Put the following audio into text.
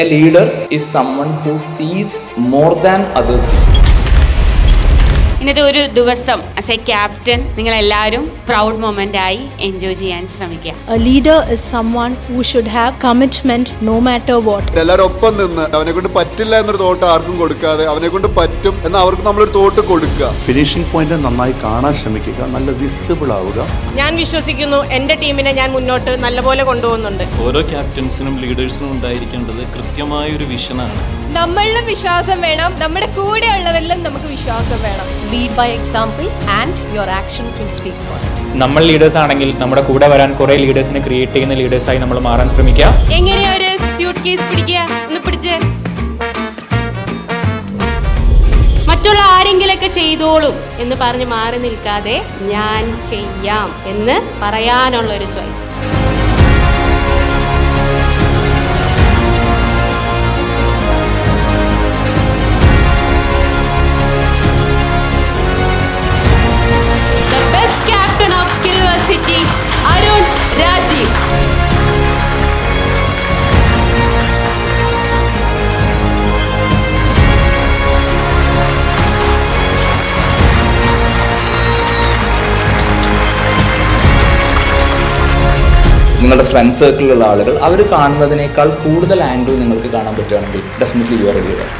A leader is someone who sees more than others see. ഇന്നത്തെ ഒരു ദിവസം as A captain നിങ്ങൾ എല്ലാവരും പ്രൗഡ് മൊമെന്റ് ആയി എൻജോയ് ചെയ്യാൻ ശ്രമിക്കുക. A leader is someone who should have commitment no matter what. എല്ലാവരും ഒപ്പം നിന്ന് അവനെ കൊണ്ട് പറ്റില്ല എന്നൊരു തോട്ട് ആർക്കും കൊടുക്കാതെ അവനെ കൊണ്ട് പറ്റും എന്ന് അവർക്ക് നമ്മളൊരു തോട്ട് കൊടുക്കുക. ഫിനിഷിംഗ് പോയിന്റ് നന്നായി കാണാൻ ശ്രമിക്കുക, നല്ല വിസിബിൾ ആവുക. ഞാൻ വിശ്വസിക്കുന്നു എൻ്റെ ടീമിനെ ഞാൻ മുന്നോട്ട് നല്ലപോലെ കൊണ്ടുപോകുന്നുണ്ട്. ഓരോ ക്യാപ്റ്റൻസിനും ലീഡേഴ്സിനും ഉണ്ടായിരിക്കേണ്ടത് കൃത്യമായൊരു വിഷനാണ്. നമ്മളിലും വിശ്വാസം വേണം, നമ്മുടെ കൂടെ ഉള്ളവരിലും നമുക്ക് വിശ്വാസം വേണം. Lead by example and your actions will speak for it. നമ്മൾ ലീഡേഴ്സ് ആണെങ്കിൽ നമ്മുടെ കൂടെ വരാൻ കുറെ ലീഡേഴ്സിനെ ക്രിയേറ്റ് ചെയ്യുന്ന ലീഡേഴ്സായി നമ്മൾ മാറാൻ ശ്രമിക്കുക. എങ്ങനെയാ ഒരു സ്യൂട്ട് കേസ് പിടിക്കുക, ഒന്ന് പിടിച്ച് മറ്റുള്ള ആരെങ്കിലൊക്കെ ചെയ്തോളും എന്ന് പറഞ്ഞ് മാറി നിൽക്കാതെ ഞാൻ ചെയ്യാം എന്ന് പറയാനുള്ള ഒരു choice. Captain of Silver City, Arun Rajiv. നിങ്ങളുടെ ഫ്രണ്ട് സർക്കിളിലുള്ള ആളുകൾ അവർ കാണുന്നതിനേക്കാൾ കൂടുതൽ ആംഗിൾ നിങ്ങൾക്ക് കാണാൻ പറ്റുകയാണെങ്കിൽ definitely you are A leader.